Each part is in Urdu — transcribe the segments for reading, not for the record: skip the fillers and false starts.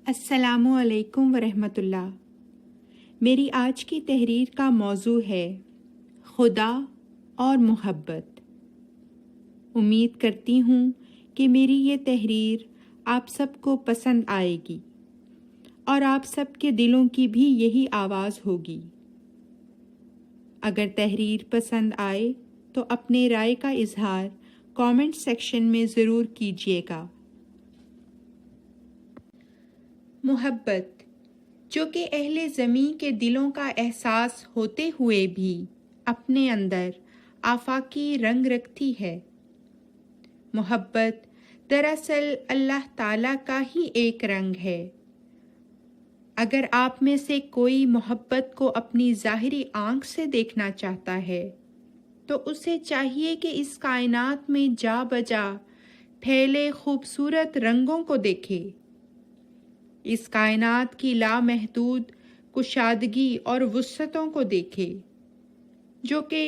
السلام علیکم ورحمۃ اللہ۔ میری آج کی تحریر کا موضوع ہے خدا اور محبت۔ امید کرتی ہوں کہ میری یہ تحریر آپ سب کو پسند آئے گی اور آپ سب کے دلوں کی بھی یہی آواز ہوگی۔ اگر تحریر پسند آئے تو اپنے رائے کا اظہار کامنٹ سیکشن میں ضرور کیجیے گا۔ محبت، جو کہ اہل زمین کے دلوں کا احساس ہوتے ہوئے بھی اپنے اندر آفاقی رنگ رکھتی ہے۔ محبت دراصل اللہ تعالیٰ کا ہی ایک رنگ ہے۔ اگر آپ میں سے کوئی محبت کو اپنی ظاہری آنکھ سے دیکھنا چاہتا ہے تو اسے چاہیے کہ اس کائنات میں جا بجا پھیلے خوبصورت رنگوں کو دیکھے، اس کائنات کی لامحدود کشادگی اور وسعتوں کو دیکھے جو کہ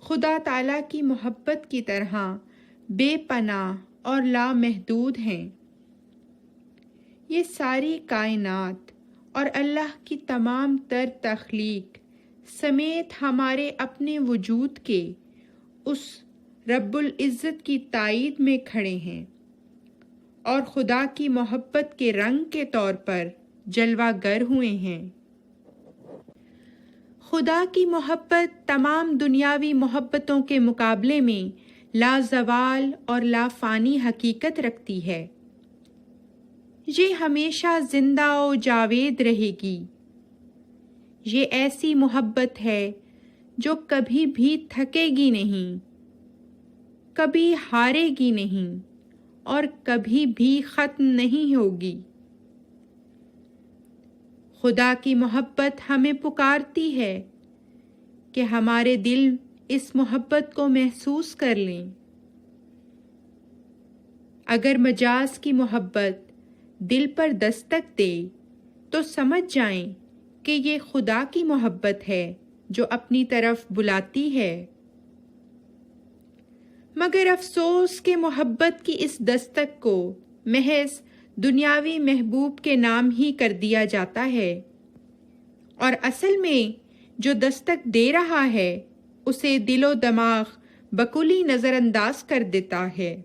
خدا تعالیٰ کی محبت کی طرح بے پناہ اور لامحدود ہیں۔ یہ ساری کائنات اور اللہ کی تمام تر تخلیق سمیت ہمارے اپنے وجود کے اس رب العزت کی تائید میں کھڑے ہیں اور خدا کی محبت کے رنگ کے طور پر جلوہ گر ہوئے ہیں۔ خدا کی محبت تمام دنیاوی محبتوں کے مقابلے میں لازوال اور لافانی حقیقت رکھتی ہے۔ یہ ہمیشہ زندہ و جاوید رہے گی۔ یہ ایسی محبت ہے جو کبھی بھی تھکے گی نہیں، کبھی ہارے گی نہیں اور کبھی بھی ختم نہیں ہوگی۔ خدا کی محبت ہمیں پکارتی ہے کہ ہمارے دل اس محبت کو محسوس کر لیں۔ اگر مجاز کی محبت دل پر دستک دے تو سمجھ جائیں کہ یہ خدا کی محبت ہے جو اپنی طرف بلاتی ہے۔ مگر افسوس کہ محبت کی اس دستک کو محض دنیاوی محبوب کے نام ہی کر دیا جاتا ہے، اور اصل میں جو دستک دے رہا ہے اسے دل و دماغ بکلی نظر انداز کر دیتا ہے۔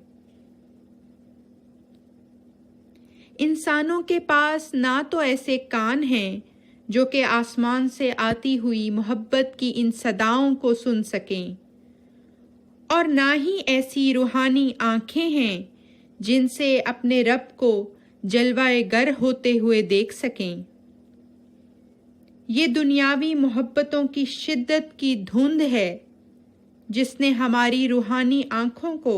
انسانوں کے پاس نہ تو ایسے کان ہیں جو کہ آسمان سے آتی ہوئی محبت کی ان صداؤں کو سن سکیں، اور نہ ہی ایسی روحانی آنکھیں ہیں جن سے اپنے رب کو جلوہ گر ہوتے ہوئے دیکھ سکیں۔ یہ دنیاوی محبتوں کی شدت کی دھند ہے جس نے ہماری روحانی آنکھوں کو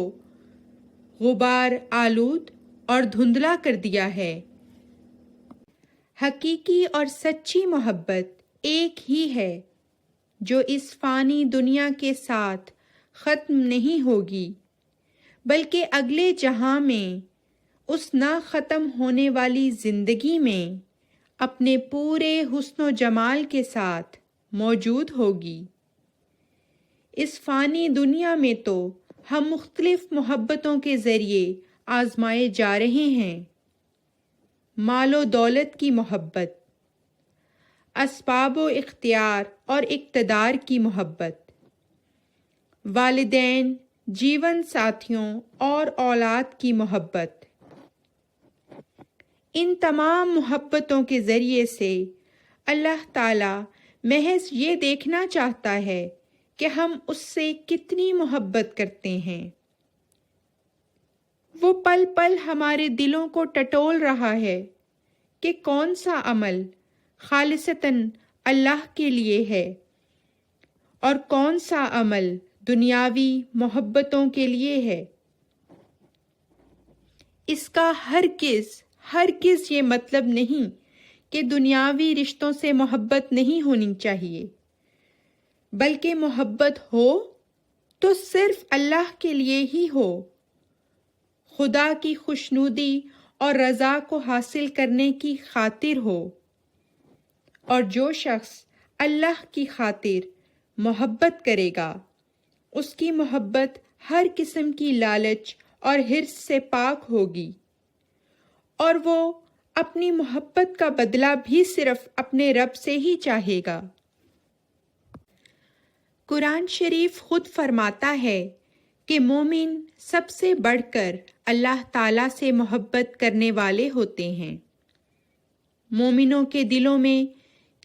غبار آلود اور دھندلا کر دیا ہے۔ حقیقی اور سچی محبت ایک ہی ہے جو اس فانی دنیا کے ساتھ ختم نہیں ہوگی بلکہ اگلے جہاں میں اس نہ ختم ہونے والی زندگی میں اپنے پورے حسن و جمال کے ساتھ موجود ہوگی۔ اس فانی دنیا میں تو ہم مختلف محبتوں کے ذریعے آزمائے جا رہے ہیں۔ مال و دولت کی محبت، اسباب و اختیار اور اقتدار کی محبت، والدین، جیون ساتھیوں اور اولاد کی محبت، ان تمام محبتوں کے ذریعے سے اللہ تعالیٰ محض یہ دیکھنا چاہتا ہے کہ ہم اس سے کتنی محبت کرتے ہیں۔ وہ پل پل ہمارے دلوں کو ٹٹول رہا ہے کہ کون سا عمل خالصتاً اللہ کے لیے ہے اور کون سا عمل دنیاوی محبتوں کے لیے ہے۔ اس کا ہرگز یہ مطلب نہیں کہ دنیاوی رشتوں سے محبت نہیں ہونی چاہیے، بلکہ محبت ہو تو صرف اللہ کے لیے ہی ہو، خدا کی خوشنودی اور رضا کو حاصل کرنے کی خاطر ہو۔ اور جو شخص اللہ کی خاطر محبت کرے گا اس کی محبت ہر قسم کی لالچ اور حرص سے پاک ہوگی، اور وہ اپنی محبت کا بدلہ بھی صرف اپنے رب سے ہی چاہے گا۔ قرآن شریف خود فرماتا ہے کہ مومن سب سے بڑھ کر اللہ تعالیٰ سے محبت کرنے والے ہوتے ہیں۔ مومنوں کے دلوں میں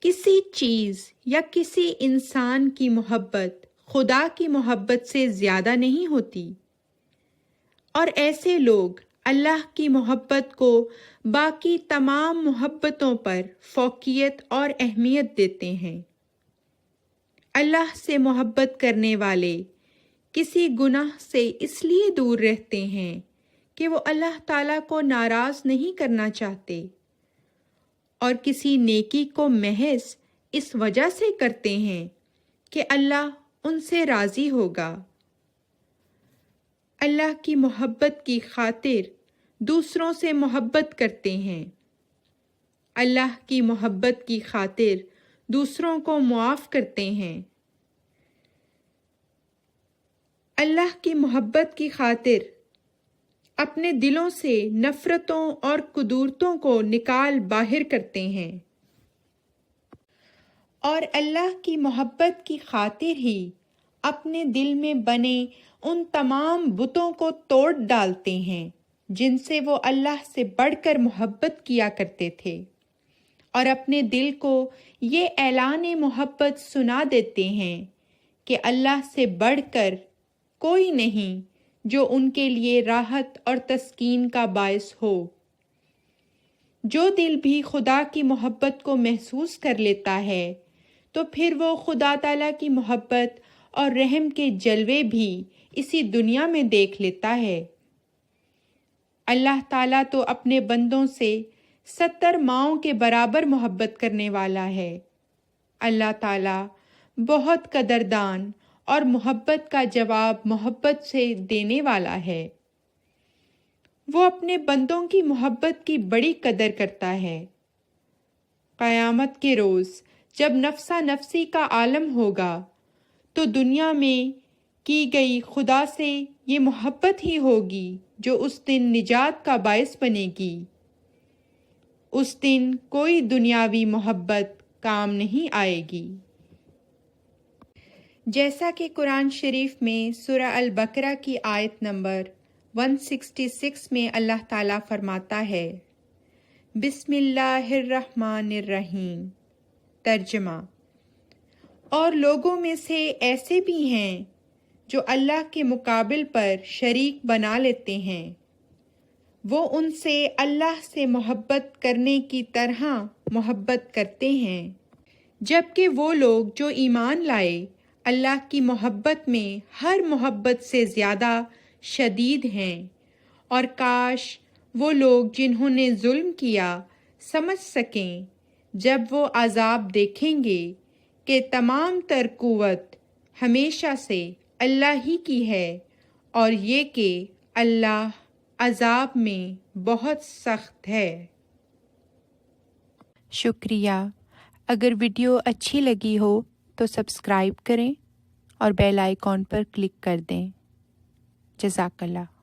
کسی چیز یا کسی انسان کی محبت خدا کی محبت سے زیادہ نہیں ہوتی، اور ایسے لوگ اللہ کی محبت کو باقی تمام محبتوں پر فوقیت اور اہمیت دیتے ہیں۔ اللہ سے محبت کرنے والے کسی گناہ سے اس لیے دور رہتے ہیں کہ وہ اللہ تعالیٰ کو ناراض نہیں کرنا چاہتے، اور کسی نیکی کو محض اس وجہ سے کرتے ہیں کہ اللہ ان سے راضی ہوگا۔ اللہ کی محبت کی خاطر دوسروں سے محبت کرتے ہیں۔ اللہ کی محبت کی خاطر دوسروں کو معاف کرتے ہیں۔ اللہ کی محبت کی خاطر اپنے دلوں سے نفرتوں اور کدورتوں کو نکال باہر کرتے ہیں، اور اللہ کی محبت کی خاطر ہی اپنے دل میں بنے ان تمام بتوں کو توڑ ڈالتے ہیں جن سے وہ اللہ سے بڑھ کر محبت کیا کرتے تھے، اور اپنے دل کو یہ اعلان محبت سنا دیتے ہیں کہ اللہ سے بڑھ کر کوئی نہیں جو ان کے لیے راحت اور تسکین کا باعث ہو۔ جو دل بھی خدا کی محبت کو محسوس کر لیتا ہے تو پھر وہ خدا تعالیٰ کی محبت اور رحم کے جلوے بھی اسی دنیا میں دیکھ لیتا ہے۔ اللہ تعالیٰ تو اپنے بندوں سے 70 ماؤں کے برابر محبت کرنے والا ہے۔ اللہ تعالیٰ بہت قدردان اور محبت کا جواب محبت سے دینے والا ہے۔ وہ اپنے بندوں کی محبت کی بڑی قدر کرتا ہے۔ قیامت کے روز جب نفسا نفسی کا عالم ہوگا تو دنیا میں کی گئی خدا سے یہ محبت ہی ہوگی جو اس دن نجات کا باعث بنے گی۔ اس دن کوئی دنیاوی محبت کام نہیں آئے گی۔ جیسا کہ قرآن شریف میں سورہ البقرہ کی آیت نمبر 166 میں اللہ تعالیٰ فرماتا ہے، بسم اللہ الرحمن الرحیم۔ ترجمہ: اور لوگوں میں سے ایسے بھی ہیں جو اللہ کے مقابل پر شریک بنا لیتے ہیں، وہ ان سے اللہ سے محبت کرنے کی طرح محبت کرتے ہیں، جبکہ وہ لوگ جو ایمان لائے اللہ کی محبت میں ہر محبت سے زیادہ شدید ہیں، اور کاش وہ لوگ جنہوں نے ظلم کیا سمجھ سکیں جب وہ عذاب دیکھیں گے کہ تمام تر قوت ہمیشہ سے اللہ ہی کی ہے، اور یہ کہ اللہ عذاب میں بہت سخت ہے۔ شکریہ۔ اگر ویڈیو اچھی لگی ہو تو سبسکرائب کریں اور بیل آئیکن پر کلک کر دیں۔ جزاک اللہ۔